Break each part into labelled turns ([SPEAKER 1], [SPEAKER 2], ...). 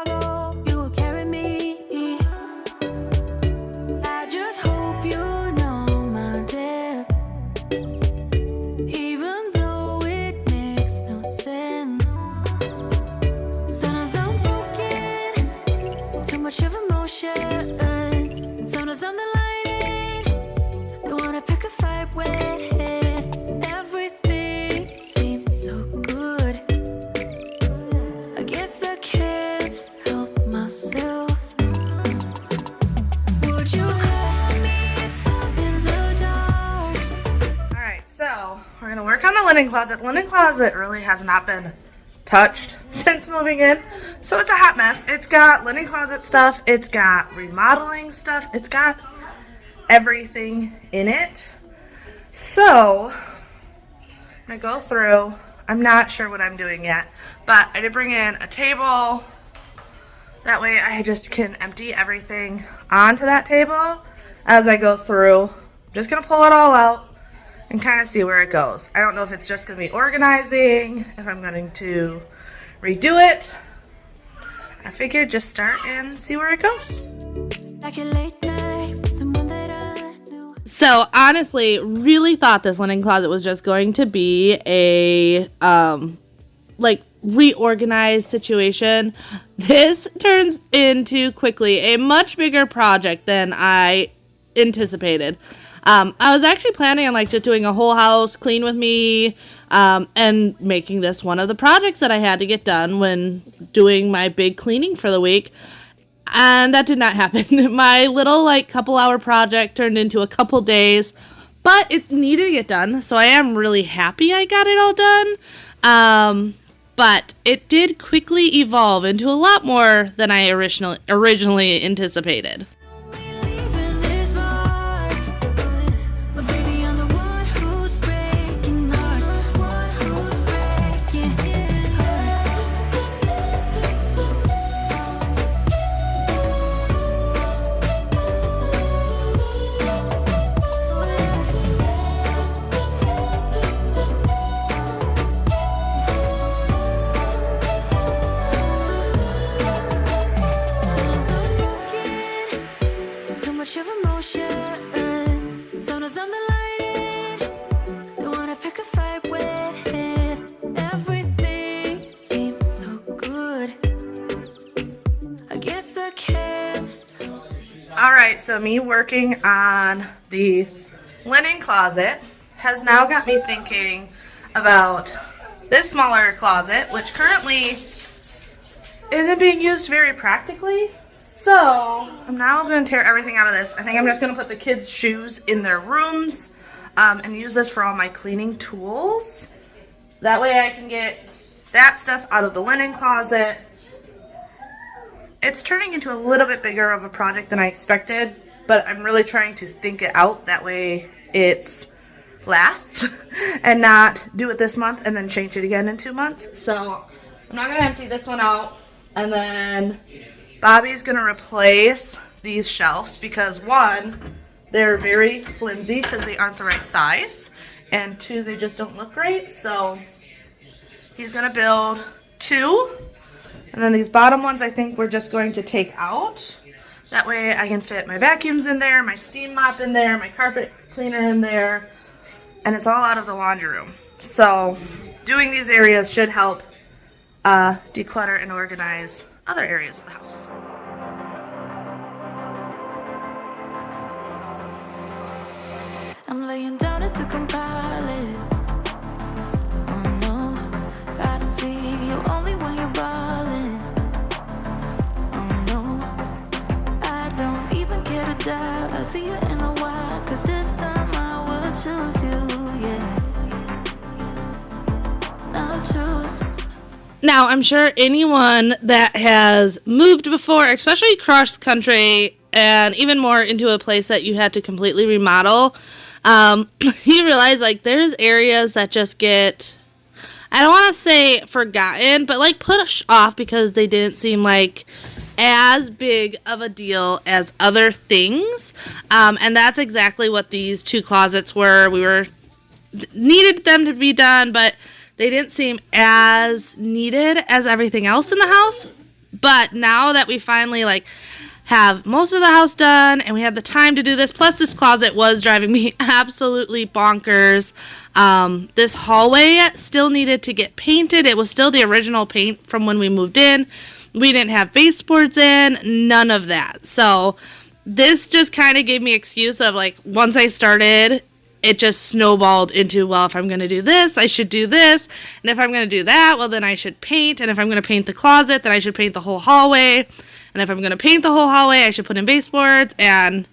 [SPEAKER 1] I go, you will carry me. I just hope you know my depth, even though it makes no sense. Sometimes I'm broken, too much of emotions. Sometimes I'm the lightning, don't wanna pick a fight with. Everything seems so good. I guess I can't help myself. Would you call me if I'm in the dark?
[SPEAKER 2] Alright, so we're gonna work on the linen closet. Linen closet really has not been touched since moving in, so it's a hot mess. It's got linen closet stuff, it's got remodeling stuff, it's got everything in it. So I'm gonna go through. I'm not sure what I'm doing yet, but I did bring in a table. That way I just can empty everything onto that table as I go through. I'm just gonna pull it all out and kind of see where it goes. I don't know if it's just gonna be organizing, if I'm going to redo it. I figured just start and see where it goes.
[SPEAKER 1] Like a late night with someone that I knew.
[SPEAKER 3] So honestly, really thought this linen closet was just going to be a like reorganized situation. This turns into quickly a much bigger project than I anticipated. I was actually planning on like just doing a whole house clean with me and making this one of the projects that I had to get done when doing my big cleaning for the week. And that did not happen. My little like couple hour project turned into a couple days, but it needed to get done. So I am really happy I got it all done. But it did quickly evolve into a lot more than I originally anticipated.
[SPEAKER 1] Leaving this mark, but baby, I'm the one who's breaking hearts, one who's breaking too much of emotions. Sometimes I'm the lightning, don't wanna pick a fight with it. Everything seems so good. I guess I can.
[SPEAKER 2] Alright, so me working on the linen closet has now got me thinking about this smaller closet, which currently isn't being used very practically. So I'm now going to tear everything out of this. I think I'm just going to put the kids' shoes in their rooms and use this for all my cleaning tools. That way I can get that stuff out of the linen closet. It's turning into a little bit bigger of a project than I expected, but I'm really trying to think it out. That way it lasts and not do it this month and then change it again in 2 months. So I'm not going to empty this one out, and then Bobby's going to replace these shelves because, one, they're very flimsy because they aren't the right size, and two, they just don't look great. So he's going to build 2, and then these bottom ones I think we're just going to take out. That way I can fit my vacuums in there, my steam mop in there, my carpet cleaner in there, and it's all out of the laundry room. So doing these areas should help declutter and organize other areas of the house.
[SPEAKER 1] I'm laying down to compile it. Oh no, I see you only when you're ballin'. Oh no, I don't even care to doubt. I see you in a while, 'cause this time I will choose you, yeah. Now choose.
[SPEAKER 3] Now, I'm sure anyone that has moved before, especially cross country, and even more into a place that you had to completely remodel, you realize, like, there's areas that just get, I don't want to say forgotten, but, like, pushed off because they didn't seem like as big of a deal as other things. And that's exactly what these 2 closets were. Needed them to be done, but they didn't seem as needed as everything else in the house. But now that we finally like have most of the house done and we had the time to do this, plus this closet was driving me absolutely bonkers. This hallway still needed to get painted. It was still the original paint from when we moved in. We didn't have baseboards in, none of that. So this just kind of gave me excuse of like, once I started, it just snowballed into, well, if I'm going to do this, I should do this. And if I'm going to do that, well, then I should paint. And if I'm going to paint the closet, then I should paint the whole hallway. And if I'm going to paint the whole hallway, I should put in baseboards, and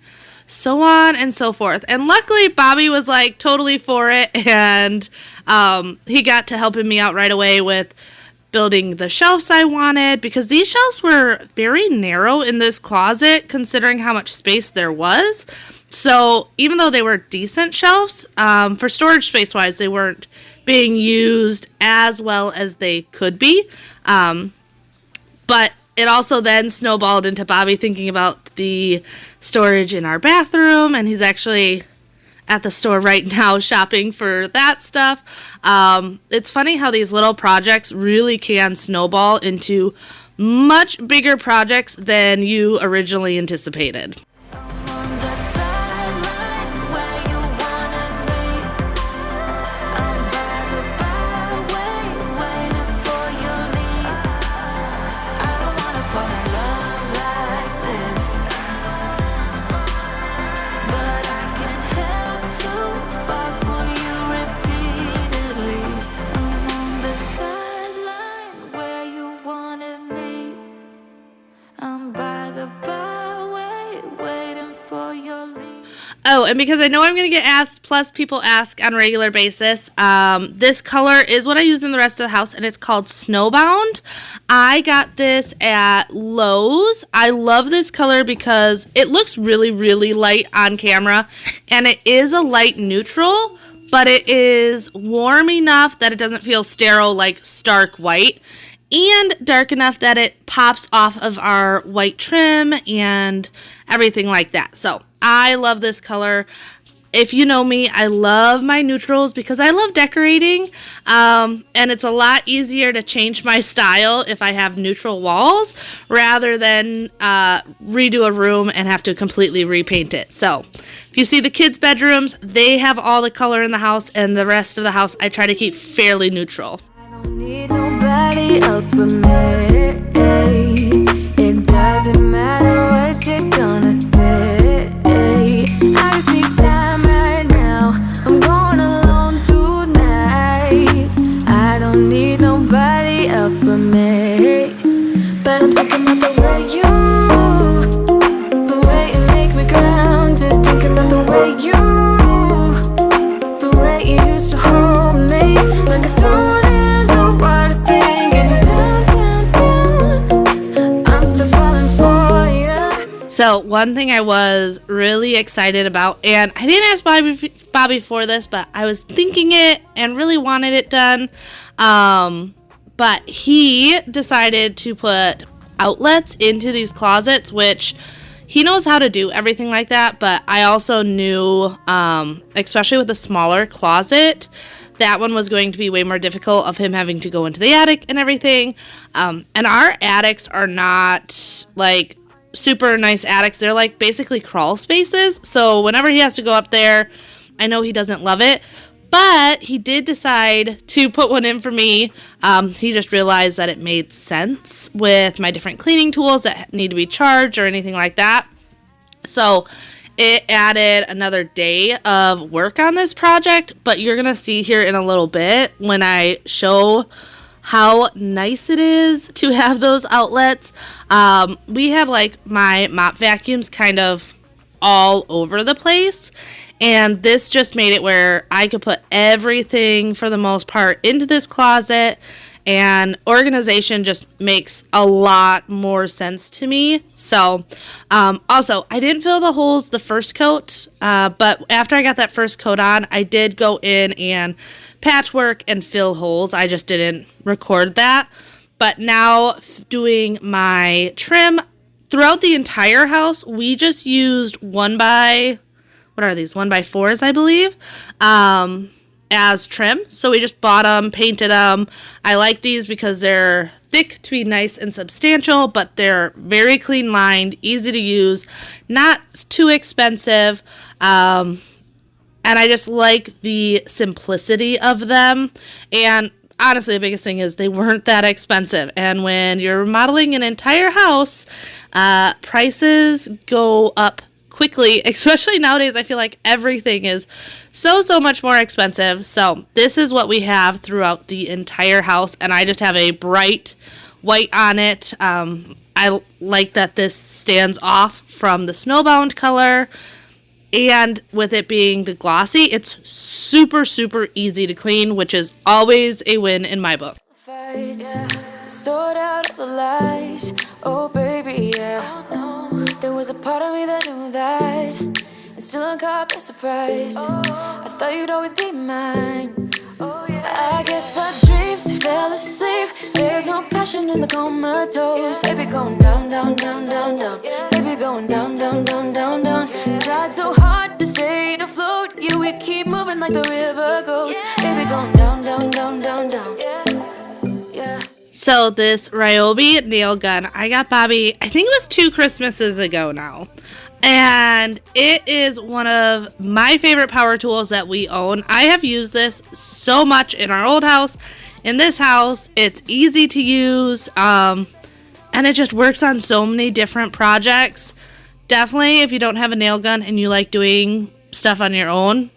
[SPEAKER 3] so on and so forth. And luckily, Bobby was like totally for it. And he got to helping me out right away with building the shelves I wanted, because these shelves were very narrow in this closet considering how much space there was. So even though they were decent shelves, for storage space wise, they weren't being used as well as they could be. But it also then snowballed into Bobby thinking about the storage in our bathroom, and he's actually at the store right now shopping for that stuff. It's funny how these little projects really can snowball into much bigger projects than you originally anticipated.
[SPEAKER 1] On the sideline where you wanna be, I'm by the byway waiting for your lead. I don't wanna fall in love like this, but I can't help to fall for you repeatedly. I'm on the sideline where you wanted me. I'm by the byway waiting for your lead.
[SPEAKER 3] Oh, and because I know I'm going to get asked, plus people ask on a regular basis, this color is what I use in the rest of the house, and it's called Snowbound. I got this at Lowe's. I love this color because it looks really, really light on camera, and it is a light neutral, but it is warm enough that it doesn't feel sterile like stark white, and dark enough that it pops off of our white trim and everything like that. So I love this color. If you know me, I love my neutrals because I love decorating, and it's a lot easier to change my style if I have neutral walls rather than redo a room and have to completely repaint it. So if you see the kids' bedrooms, they have all the color in the house, and the rest of the house I try to keep fairly neutral.
[SPEAKER 1] I don't need nobody else but me. It doesn't matter what you're gonna say. I just need time right now. I'm going alone tonight. I don't need nobody else but me. But I'm thinking about the way you move, the way you make me grounded. Thinking about the way the way you used to hold me like a stone in the water, singing down, down, down. I'm still falling for you.
[SPEAKER 3] So one thing I was really excited about, and I didn't ask Bobby for this, but I was thinking it and really wanted it done. But he decided to put outlets into these closets, which he knows how to do everything like that. But I also knew, especially with a smaller closet, that one was going to be way more difficult of him having to go into the attic and everything. And our attics are not like super nice attics. They're like basically crawl spaces. So whenever he has to go up there, I know he doesn't love it. But he did decide to put one in for me. He just realized that it made sense with my different cleaning tools that need to be charged or anything like that. So it added another day of work on this project. But you're going to see here in a little bit when I show how nice it is to have those outlets. We had like my mop vacuums kind of all over the place. And this just made it where I could put everything, for the most part, into this closet. And organization just makes a lot more sense to me. So, also, I didn't fill the holes the first coat. But after I got that first coat on, I did go in and patchwork and fill holes. I just didn't record that. But now, doing my trim throughout the entire house, we just used 1x4s, I believe. as trim. So we just bought them, painted them. I like these because they're thick to be nice and substantial, but they're very clean lined, easy to use, not too expensive. And I just like the simplicity of them. And honestly, the biggest thing is they weren't that expensive. And when you're remodeling an entire house, prices go up quickly, especially nowadays. I feel like everything is so much more expensive. So this is what we have throughout the entire house, and I just have a bright white on it. I like that this stands off from the snowbound color, and with it being the glossy, it's super easy to clean, which is always a win in my book.
[SPEAKER 1] Fights, sort out the lies. Oh baby, yeah. There was a part of me that knew that, and still I'm caught by surprise. I thought you'd always be mine. I guess our dreams fell asleep. There's no passion in the comatose. Baby going down, down, down, down, down. Baby going down, down, down, down, down. Tried so hard to stay afloat. Yeah, we keep moving like the river goes. Baby going down, down, down, down, down. Yeah.
[SPEAKER 3] So this Ryobi nail gun, I got Bobby, I think it was 2 Christmases ago now. And it is one of my favorite power tools that we own. I have used this so much in our old house. In this house, it's easy to use. And it just works on so many different projects. Definitely, if you don't have a nail gun and you like doing stuff on your own,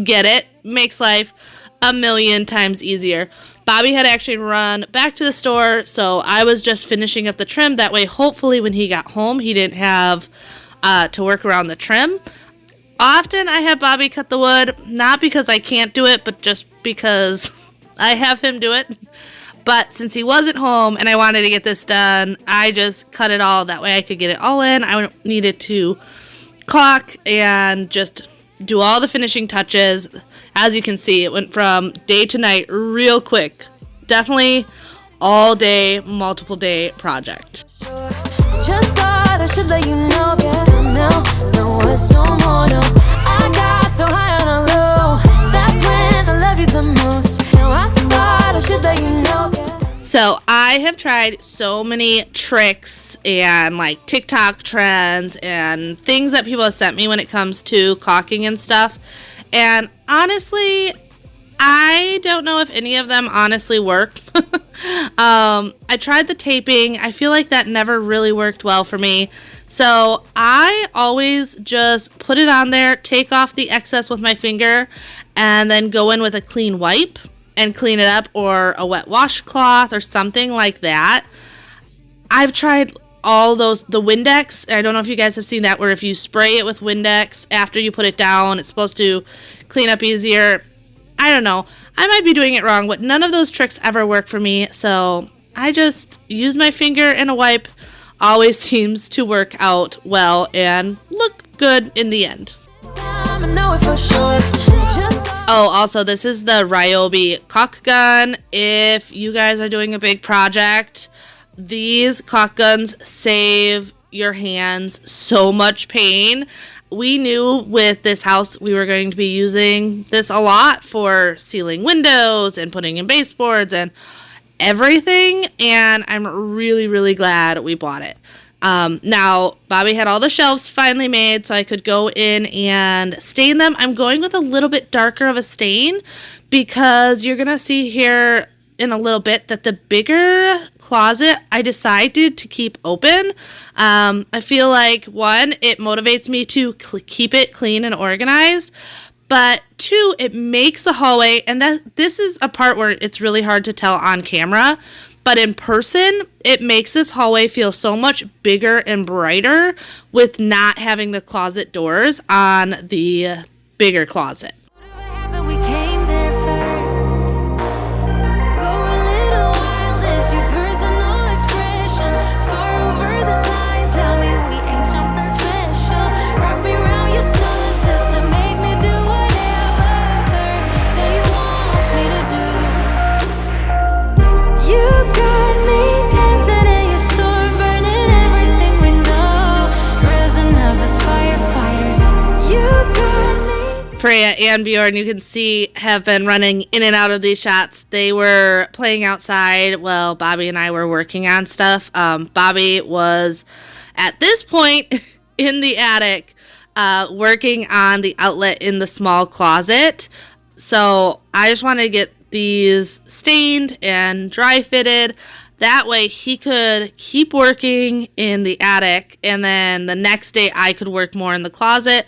[SPEAKER 3] get it. Makes life a million times easier. Bobby had actually run back to the store, so I was just finishing up the trim. That way, hopefully, when he got home, he didn't have to work around the trim. Often, I have Bobby cut the wood, not because I can't do it, but just because I have him do it. But since he wasn't home and I wanted to get this done, I just cut it all. That way, I could get it all in. I needed to caulk and just do all the finishing touches. As you can see, it went from day to night real quick. Definitely all day, multiple day project.
[SPEAKER 1] Just thought I should let you know, yeah. Now, no, it's no more, no. I got so high on a low. That's when I love you the most. Now I thought I should let you know, yeah.
[SPEAKER 3] So I have tried so many tricks and like TikTok trends and things that people have sent me when it comes to caulking and stuff. And honestly, I don't know if any of them honestly work. I tried the taping. I feel like that never really worked well for me. So I always just put it on there, take off the excess with my finger, and then go in with a clean wipe and clean it up, or a wet washcloth or something like that. I've tried all those, the Windex. I don't know if you guys have seen that, where if you spray it with Windex after you put it down, it's supposed to clean up easier. I don't know. I might be doing it wrong, but none of those tricks ever work for me. So I just use my finger and a wipe. Always seems to work out well and look good in the end. Oh, also, this is the Ryobi caulk gun. If you guys are doing a big project, these caulk guns save your hands so much pain. We knew with this house we were going to be using this a lot for sealing windows and putting in baseboards and everything, and I'm really glad we bought it. Now, Bobby had all the shelves finally made, so I could go in and stain them. I'm going with a little bit darker of a stain because you're going to see here in a little bit that the bigger closet I decided to keep open. I feel like, one, it motivates me to keep it clean and organized, but two, it makes the hallway, and this is a part where it's really hard to tell on camera, but in person, it makes this hallway feel so much bigger and brighter with not having the closet doors on the bigger closet.
[SPEAKER 1] We came there first. Go a little wild is your personal expression. Far over the line, tell me we ain't something special. Wrap me around your solar system, make me do whatever that you want me to do. You got me dancing in your storm, burning everything we know. Dressing up as firefighters. You got me.
[SPEAKER 3] Cambriea and Bjorn, you can see, have been running in and out of these shots. They were playing outside while Bobby and I were working on stuff. Bobby was, at this point, in the attic working on the outlet in the small closet. So I just wanted to get these stained and dry fitted. That way he could keep working in the attic, and then the next day I could work more in the closet.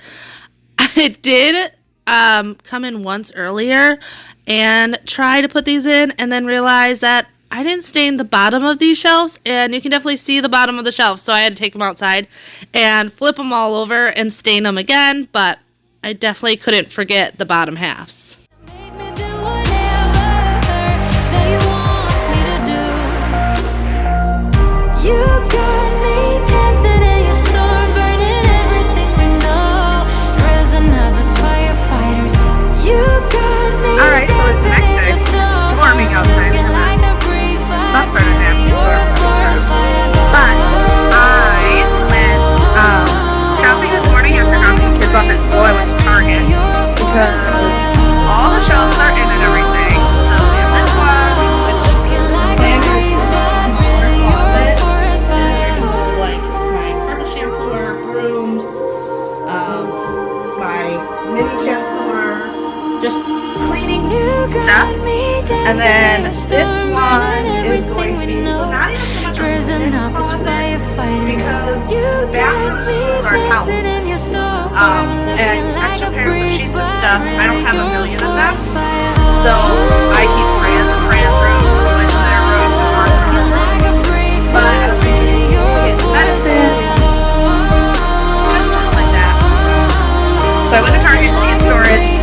[SPEAKER 3] I did come in once earlier and try to put these in, and then realize that I didn't stain the bottom of these shelves, and you can definitely see the bottom of the shelves, so I had to take them outside and flip them all over and stain them again, but I definitely couldn't forget the bottom halves.
[SPEAKER 1] Make me do whatever that you want me to do. You got me dancing in your storm, burning everything we know. Dressing up as firefighters. You got me.
[SPEAKER 2] All right, so it's the next day. It's storming outside. Some sort of nasty storm. But I went shopping this morning after dropping the kids off at school. I went to Target because all the shelves are in and everything. So we have this one, which standard is a smaller closet. Is going to hold like my carpet shampooer, brooms, my mini shampooer, just cleaning stuff. And then this one is going to be, so not even so much a linen closet, because the bathroom tools are towels, and extra pairs of sheets and stuff. I don't have a million of them, so I keep Freya's in Freya's rooms, and boys in their rooms, and ours in our rooms. But I was thinking kids' medicine, just stuff like that. So I went to Target to get storage.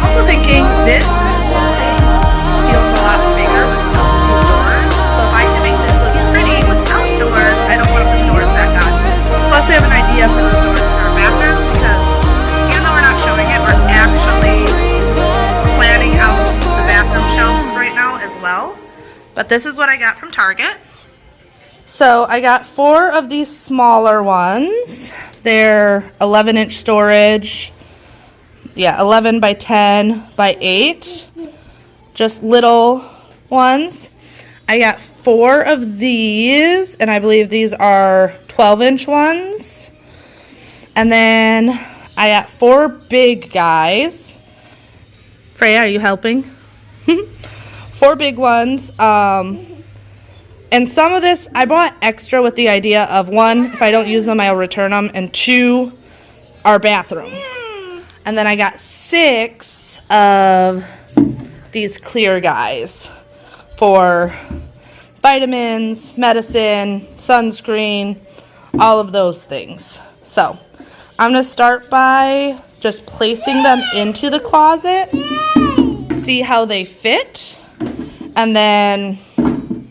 [SPEAKER 2] Also thinking this feels a lot bigger without these doors. So if I can make this look pretty without doors, I don't want to put the doors back on. Plus we have an idea for those doors in our bathroom, because even though we're not showing it, we're actually planning out the bathroom shelves right now as well. But this is what I got from Target. So I got 4 of these smaller ones. They're 11-inch storage. Yeah, 11 by 10 by 8. Just little ones. I got 4 of these, and I believe these are 12-inch ones. And then I got 4 big guys. Freya, are you helping? 4 big ones. And some of this I bought extra with the idea of, 1, if I don't use them, I'll return them, and 2, our bathroom. And then I got 6 of these clear guys for vitamins, medicine, sunscreen, all of those things. So I'm going to start by just placing them into the closet, see how they fit, and then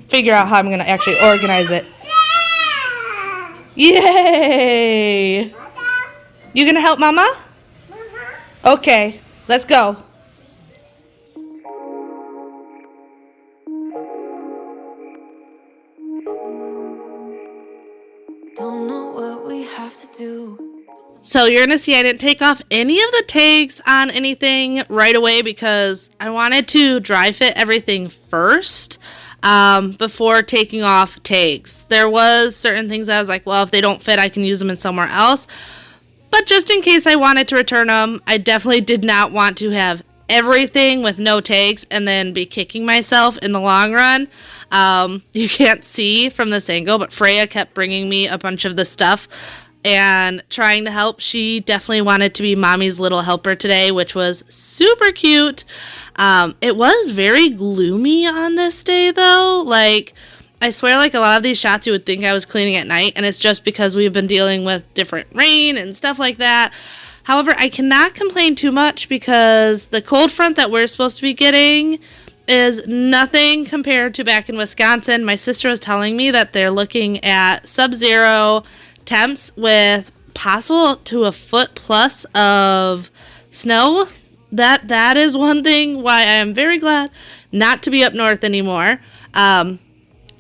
[SPEAKER 2] figure out how I'm going to actually organize it. Yay! You going to help Mama? Okay, let's go.
[SPEAKER 1] Don't know what we have to do.
[SPEAKER 3] So you're going to see I didn't take off any of the tags on anything right away because I wanted to dry fit everything first before taking off tags. There was certain things I was like, well, if they don't fit, I can use them in somewhere else. But just in case I wanted to return them, I definitely did not want to have everything with no tags and then be kicking myself in the long run. You can't see from this angle, but Freya kept bringing me a bunch of the stuff and trying to help. She definitely wanted to be mommy's little helper today, which was super cute. It was very gloomy on this day, though. Like, I swear, like, a lot of these shots you would think I was cleaning at night, and it's just because we've been dealing with different rain and stuff like that. However, I cannot complain too much because the cold front that we're supposed to be getting is nothing compared to back in Wisconsin. My sister was telling me that they're looking at sub-zero temps with possible to a foot plus of snow. That is one thing why I am very glad not to be up north anymore.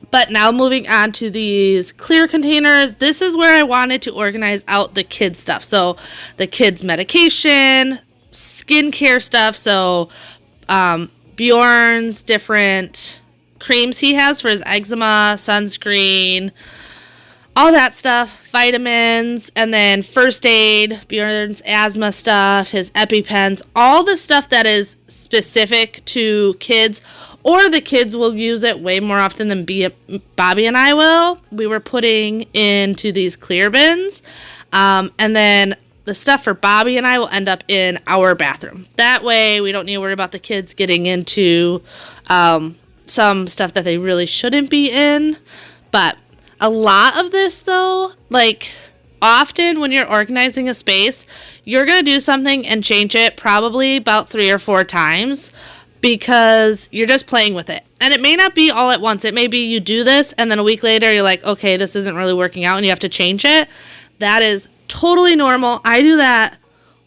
[SPEAKER 3] But now moving on to these clear containers, this is where I wanted to organize out the kids' stuff. So the kids' medication, skincare stuff. So Bjorn's different creams he has for his eczema, sunscreen, all that stuff, vitamins, and then first aid, Bjorn's asthma stuff, his EpiPens, all the stuff that is specific to kids, or the kids will use it way more often than Bobby and I will. We were putting into these clear bins, and then the stuff for Bobby and I will end up in our bathroom. That way we don't need to worry about the kids getting into some stuff that they really shouldn't be in. But a lot of this, though, like, often when you're organizing a space, you're going to do something and change it probably about 3 or 4 times because you're just playing with it. And it may not be all at once. It may be you do this, and then a week later, you're like, okay, this isn't really working out, and you have to change it. That is totally normal. I do that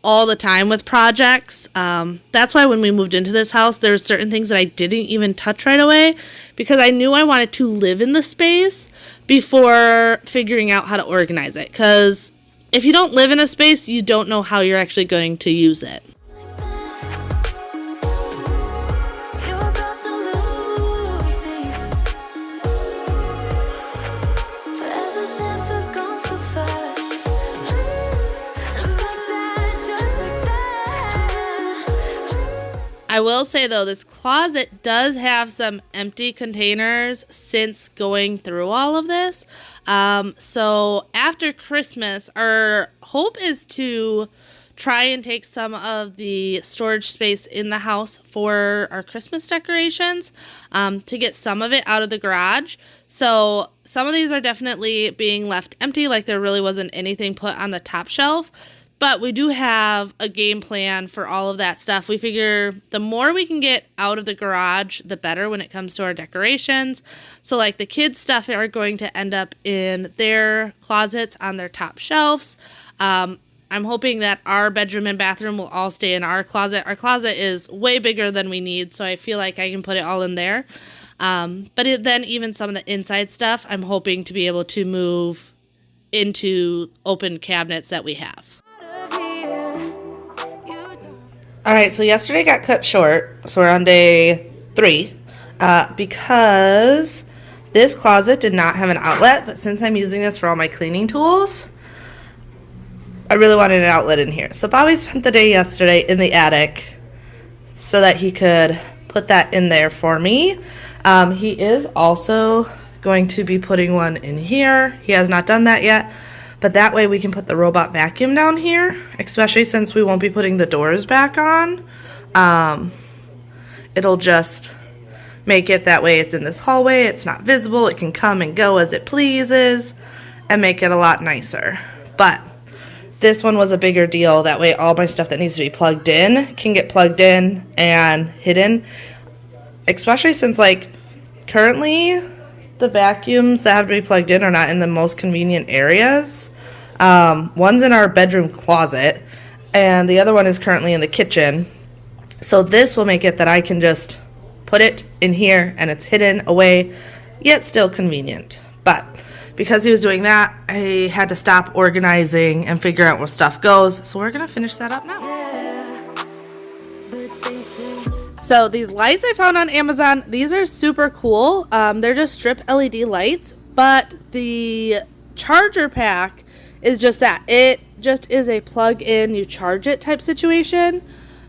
[SPEAKER 3] all the time with projects. That's why when we moved into this house, there's certain things that I didn't even touch right away because I knew I wanted to live in the space before figuring out how to organize it. Because if you don't live in a space, you don't know how you're actually going to use it. I will say, though, this closet does have some empty containers since going through all of this. So after Christmas, our hope is to try and take some of the storage space in the house for our Christmas decorations to get some of it out of the garage. So some of these are definitely being left empty, like there really wasn't anything put on the top shelf. But we do have a game plan for all of that stuff. We figure the more we can get out of the garage, the better when it comes to our decorations. So like the kids' stuff are going to end up in their closets on their top shelves. I'm hoping that our bedroom and bathroom will all stay in our closet. Our closet is way bigger than we need, so I feel like I can put it all in there. Then even some of the inside stuff, I'm hoping to be able to move into open cabinets that we have.
[SPEAKER 2] All right, so yesterday got cut short, so we're on day 3, because this closet did not have an outlet, but since I'm using this for all my cleaning tools, I really wanted an outlet in here. So Bobby spent the day yesterday in the attic so that he could put that in there for me. He is also going to be putting one in here. He has not done that yet. But that way we can put the robot vacuum down here, especially since we won't be putting the doors back on. It'll just make it that way it's in this hallway, it's not visible, it can come and go as it pleases, and make it a lot nicer. But this one was a bigger deal. That way all my stuff that needs to be plugged in can get plugged in and hidden. Especially since, like, currently the vacuums that have to be plugged in are not in the most convenient areas. One's in our bedroom closet, and the other one is currently in the kitchen. So this will make it that I can just put it in here, and it's hidden away, yet still convenient. But because he was doing that, I had to stop organizing and figure out where stuff goes. So we're going to finish that up now.
[SPEAKER 3] So these lights I found on Amazon, these are super cool. They're just strip LED lights, but the charger pack is just that. It just is a plug-in, you charge it type situation.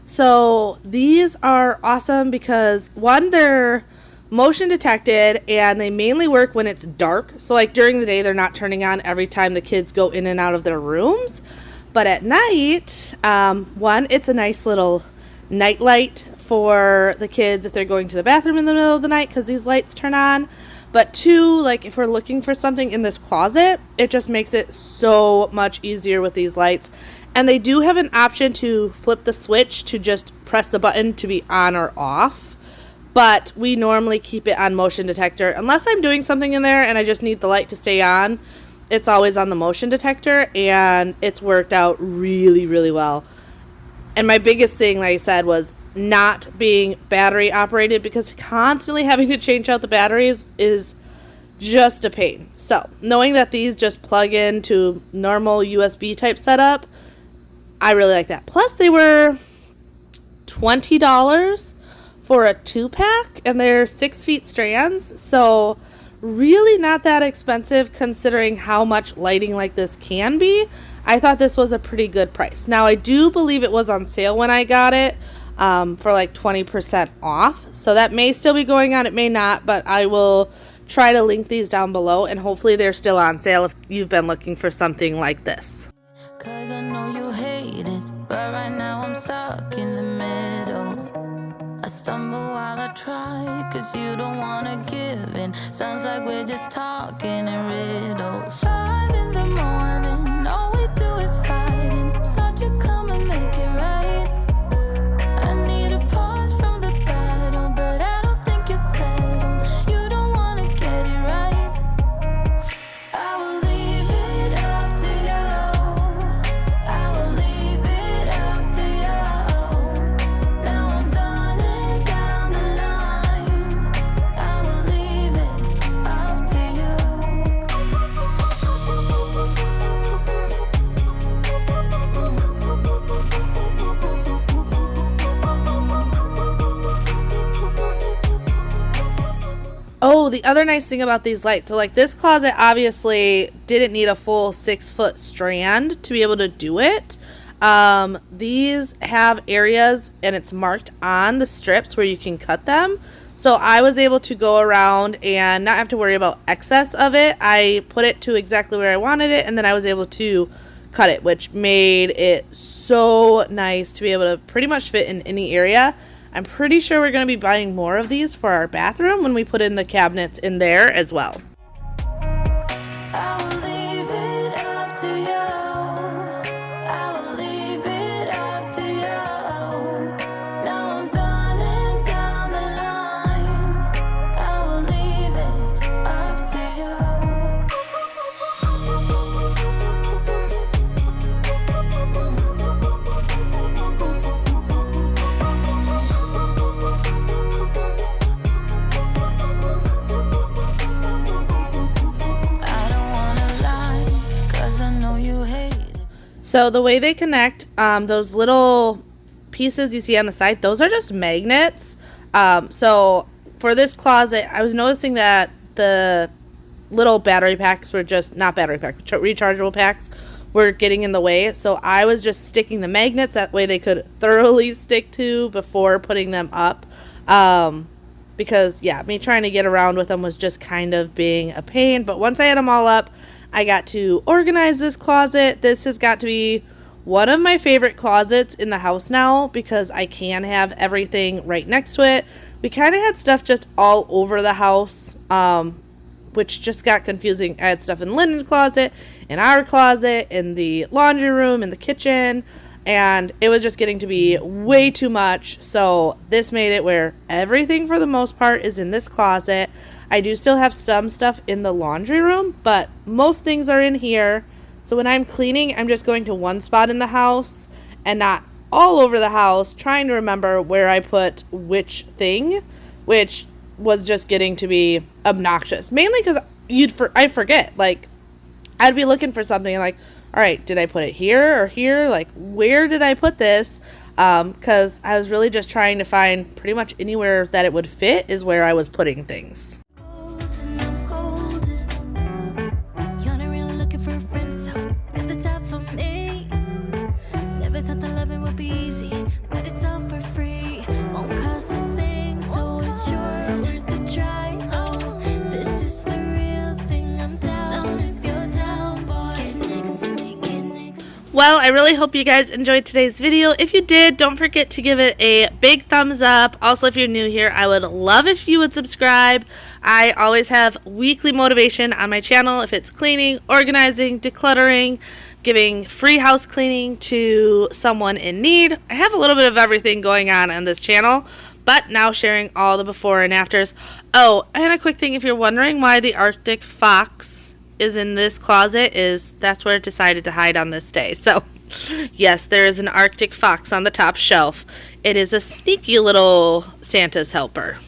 [SPEAKER 3] So these are awesome because, one, they're motion detected and they mainly work when it's dark. So like during the day, they're not turning on every time the kids go in and out of their rooms. But at night, one, it's a nice little night light for the kids if they're going to the bathroom in the middle of the night because these lights turn on. But two, like if we're looking for something in this closet, it just makes it so much easier with these lights. And they do have an option to flip the switch to just press the button to be on or off. But we normally keep it on motion detector. Unless I'm doing something in there and I just need the light to stay on, it's always on the motion detector, and it's worked out really, really well. And my biggest thing, like I said, was not being battery operated, because constantly having to change out the batteries is just a pain. So knowing that these just plug into normal USB type setup, I really like that. Plus they were $20 for a 2-pack, and they're 6 feet strands, so really not that expensive considering how much lighting like this can be. I thought this was a pretty good price. Now, I do believe it was on sale when I got it for like 20% off, so that may still be going on, it may not, but I will try to link these down below, and hopefully they're still on sale if you've been looking for something like this.
[SPEAKER 1] 'Cause I know you hate it, but right now I'm stuck in the middle. I stumble while I try, 'cause you don't wanna give in. Sounds like we're just talking in riddles. 5 in the morning, all we do is fighting. Thought you'd come and make it right. I need a pause from the battle, but I don't think you settle. You don't wanna get it right. I will leave it up to you. I will leave it up to you. Now I'm done and down the line. I will leave it up to you.
[SPEAKER 3] Oh, the other nice thing about these lights, so like this closet obviously didn't need a full 6-foot strand to be able to do it. These have areas and it's marked on the strips where you can cut them. So I was able to go around and not have to worry about excess of it. I put it to exactly where I wanted it, and then I was able to cut it, which made it so nice to be able to pretty much fit in any area. I'm pretty sure we're going to be buying more of these for our bathroom when we put in the cabinets in there as well.
[SPEAKER 1] I will leave it up to you. I will leave it up to you. Now I'm done and down the line. I will leave it up to
[SPEAKER 3] So the way they connect, those little pieces you see on the side, those are just magnets. So for this closet, I was noticing that the little battery packs were just, not battery packs, rechargeable packs were getting in the way. So I was just sticking the magnets, that way they could thoroughly stick to before putting them up. Because yeah, me trying to get around with them was just kind of being a pain. But once I had them all up, I got to organize this closet. This has got to be one of my favorite closets in the house now because I can have everything right next to it. We kind of had stuff just all over the house, which just got confusing. I had stuff in the linen closet, in our closet, in the laundry room, in the kitchen, and it was just getting to be way too much. So this made it where everything for the most part is in this closet. I do still have some stuff in the laundry room, but most things are in here. So when I'm cleaning, I'm just going to one spot in the house and not all over the house, trying to remember where I put which thing, which was just getting to be obnoxious. Mainly because I forget. Like, I'd be looking for something and like, all right, did I put it here or here? Like, where did I put this? Because I was really just trying to find pretty much anywhere that it would fit is where I was putting things. Well, I really hope you guys enjoyed today's video. If you did, don't forget to give it a big thumbs up. Also, if you're new here, I would love if you would subscribe. I always have weekly motivation on my channel if it's cleaning, organizing, decluttering, giving free house cleaning to someone in need. I have a little bit of everything going on this channel, but now sharing all the before and afters. Oh, and a quick thing, if you're wondering why the Arctic fox is in this closet, is that's where it decided to hide on this day. So yes, there is an Arctic fox on the top shelf. It is a sneaky little Santa's helper.